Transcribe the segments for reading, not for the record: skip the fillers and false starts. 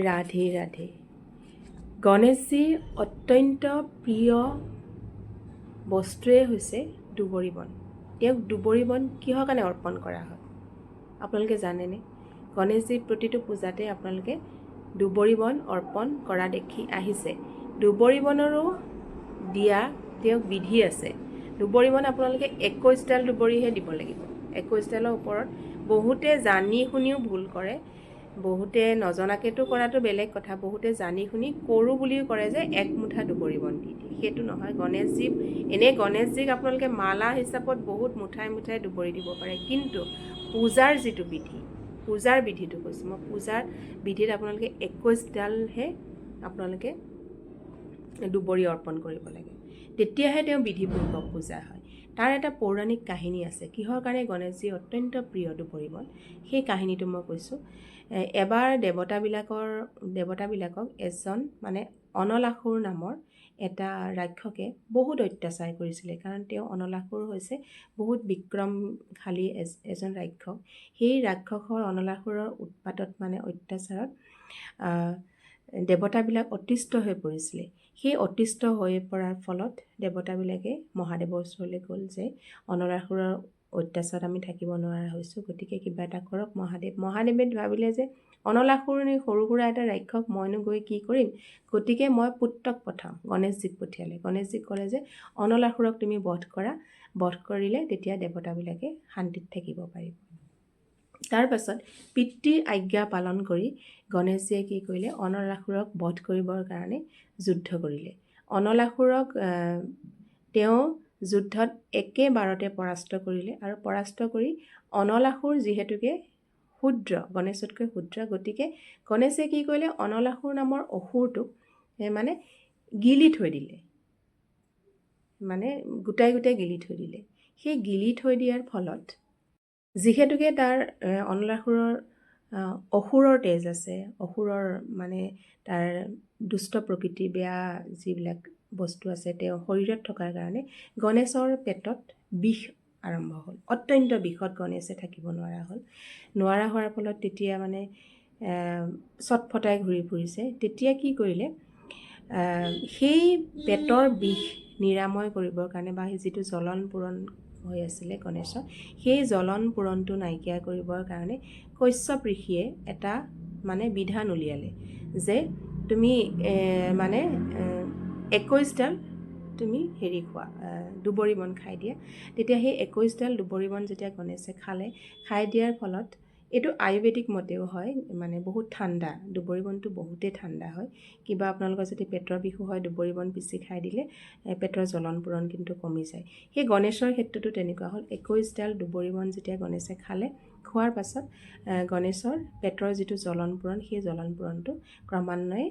ৰাধে ৰাধে। গণেশজীৰ অত্যন্ত প্ৰিয় বস্তুৱে হৈছে দুবৰি বন। তেওঁক দুবৰি বন কিহৰ কাৰণে অৰ্পণ কৰা হয় আপোনালোকে জানেনে? গণেশজীৰ প্ৰতিটো পূজাতে আপোনালোকে দুবৰি বন অৰ্পণ কৰা দেখি আহিছে। দুবৰি বনৰো দিয়া তেওঁক বিধি আছে। দুবৰি বন আপোনালোকে 21ডাল দুবৰিহে দিব লাগিব। 21ডালৰ ওপৰত বহুতে জানি শুনিও ভুল কৰে, বহুতে নজনাকেতো কৰাটো বেলেগ কথা, বহুতে জানি শুনি কৰোঁ বুলিও কৰে যে এক মুঠা দুবৰি বন দি দিয়ে। সেইটো নহয়। গণেশজীক আপোনালোকে মালা হিচাপত বহুত মুঠাই মুঠাই দুবৰি দিব পাৰে, কিন্তু পূজাৰ যিটো বিধি, পূজাৰ বিধিটো কৈছোঁ মই, পূজাৰ বিধিত আপোনালোকে 21ডালহে আপোনালোকে দুবৰি অৰ্পণ কৰিব লাগে, তেতিয়াহে তেওঁ বিধিপূৰ্বক পূজা হয়। তাৰ এটা পৌৰাণিক কাহিনী আছে, কিহৰ কাৰণে গণেশজী অত্যন্ত প্ৰিয় দুবৰি বন, সেই কাহিনীটো মই কৈছোঁ। এবাৰ দেৱতাবিলাকক এজন অনলাসুৰ নামৰ এটা ৰাক্ষসে বহুত অত্যাচাৰ কৰিছিলে, কাৰণ তেওঁ অনলাসুৰ হৈছে বহুত বিক্ৰমশালী এজন ৰাক্ষস। সেই ৰাক্ষসৰ অনলাসুৰৰ উৎপাতত অত্যাচাৰত দেৱতাবিলাক অতিষ্ঠ হৈ পৰিছিলে। সেই অতিষ্ঠ হৈ পৰাৰ ফলত দেৱতাবিলাকে মহাদেৱৰ ওচৰলৈ গ'ল যে অনলাসুৰৰ অত্যাচাৰত আমি থাকিব নোৱাৰা হৈছোঁ, গতিকে কিবা এটা কৰক মহাদেৱ। মহাদেৱে ভাবিলে যে অনলাসুৰ সৰু সুৰা এটা ৰাক্ষস, মইনো গৈ কি কৰিম, গতিকে মই পুত্ৰক পঠাওঁ। গণেশজীক পঠিয়ালে। গণেশজীক ক'লে যে অনলাসুৰক তুমি বধ কৰা, বধ কৰিলে তেতিয়া দেৱতাবিলাকে শান্তিত থাকিব পাৰিব। তাৰ পাছত পিতৃৰ আজ্ঞা পালন কৰি গণেশজীয়ে কি কৰিলে, অনলাসুৰক বধ কৰিবৰ কাৰণে যুদ্ধ কৰিলে। অনলাসুৰক তেওঁ যুদ্ধত একেবাৰতে পৰাস্ত কৰিলে, আৰু পৰাস্ত কৰি অনলাসুৰ যিহেতুকে ক্ষুদ্ৰ, গণেশতকৈ ক্ষুদ্ৰ, গতিকে গণেশে কি কৰিলে, অনলাসুৰ নামৰ অসুৰটোক গিলি থৈ দিলে, গোটাই গোটাই গিলি থৈ দিলে। সেই গিলি থৈ দিয়াৰ ফলত যিহেতুকে তাৰ অনলাসুৰৰ অসুৰৰ তেজ আছে, অসুৰৰ তাৰ দুষ্ট প্ৰকৃতি, বেয়া যিবিলাক বস্তু আছে তেওঁ শৰীৰত থকাৰ কাৰণে গণেশৰ পেটত বিষ আৰম্ভ হ'ল। অত্যন্ত বিষত গণেশে থাকিব নোৱাৰা হ'ল। নোৱাৰা হোৱাৰ ফলত তেতিয়া চটফটাই ঘূৰি ফুৰিছে। তেতিয়া কি কৰিলে, সেই পেটৰ বিষ নিৰাময় কৰিবৰ কাৰণে বা যিটো জ্বলন পূৰণ হৈ আছিলে গণেশৰ, সেই জ্বলন পূৰণটো নাইকিয়া কৰিবৰ কাৰণে কশ্যপ ঋষিয়ে এটা বিধান উলিয়ালে যে তুমি 21ডাল তুমি খোৱা, দুবৰি বন খাই দিয়া। তেতিয়া সেই 21ডাল দুবৰি বন যেতিয়া গণেশে খাই দিয়াৰ ফলত, এইটো আয়ুৰ্বেদিক মতেও হয়, বহুত ঠাণ্ডা, দুবৰি বনটো বহুতেই ঠাণ্ডা হয়। কিবা আপোনালোকৰ যদি পেটৰ বিষো হয়, দুবৰি বন পিচি খাই দিলে পেটৰ জ্বলন পূৰণ কিন্তু কমি যায়। সেই গণেশৰ ক্ষেত্ৰতো তেনেকুৱা হ'ল। 21ডাল দুবৰি বন যেতিয়া গণেশে খালে, খোৱাৰ পাছত গণেশৰ পেটৰ যিটো জ্বলন পূৰণ, সেই জ্বলন পূৰণটো ক্ৰমান্বয়ে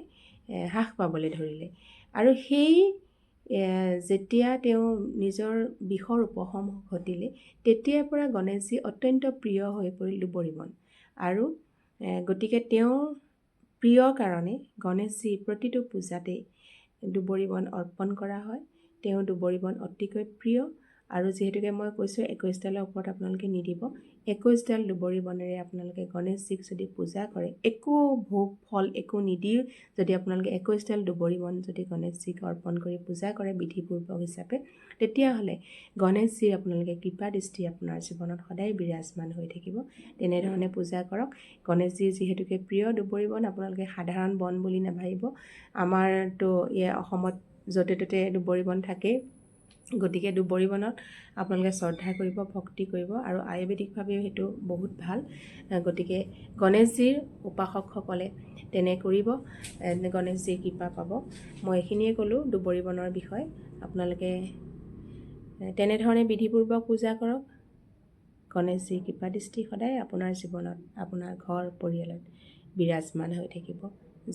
হ্ৰাস পাবলৈ ধৰিলে। আৰু সেই যেতিয়া তেওঁ নিজৰ বিষৰ উপশম ঘটিলে, তেতিয়াৰ পৰা গণেশজী অত্যন্ত প্ৰিয় হৈ পৰিল দুবৰি বন। আৰু গতিকে তেওঁৰ প্ৰিয় কাৰণে গণেশজীৰ প্ৰতিটো পূজাতেই দুবৰি বন অৰ্পণ কৰা হয়। তেওঁ দুবৰি বন অতিকৈ প্ৰিয়। আৰু যিহেতুকে মই কৈছোঁ 21ডালৰ ওপৰত আপোনালোকে নিদিব, 21ডাল দুবৰি বনেৰে আপোনালোকে গণেশজীক যদি পূজা কৰে, একো ভোগ ফল একো নিদিও যদি আপোনালোকে 21ডাল দুবৰি বন যদি গণেশজীক অৰ্পণ কৰি পূজা কৰে বিধিপূৰ্বক হিচাপে, তেতিয়াহ'লে গণেশজীৰ আপোনালোকে কৃপা দৃষ্টি আপোনাৰ জীৱনত সদায় বিৰাজমান হৈ থাকিব। তেনেধৰণে পূজা কৰক। গণেশজীৰ যিহেতুকে প্ৰিয় দুবৰি বন, আপোনালোকে সাধাৰণ বন বুলি নাভাবিব। আমাৰতো অসমত য'তে ত'তে দুবৰি বন থাকেই, গতিকে দুবৰি বনত আপোনালোকে শ্ৰদ্ধা কৰিব, ভক্তি কৰিব, আৰু আয়ুৰ্বেদিকভাৱেও সেইটো বহুত ভাল। গতিকে গণেশজীৰ উপাসকসকলে তেনে কৰিব, গণেশজীৰ কৃপা পাব। মই এইখিনিয়ে ক'লোঁ দুবৰি বনৰ বিষয়ে। আপোনালোকে তেনেধৰণে বিধিপূৰ্বক পূজা কৰক। গণেশজীৰ কৃপা দৃষ্টি সদায় আপোনাৰ জীৱনত, আপোনাৰ ঘৰ পৰিয়ালত বিৰাজমান হৈ থাকিব।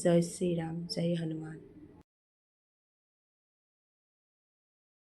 জয় শ্ৰীৰাম, জয় হনুমান।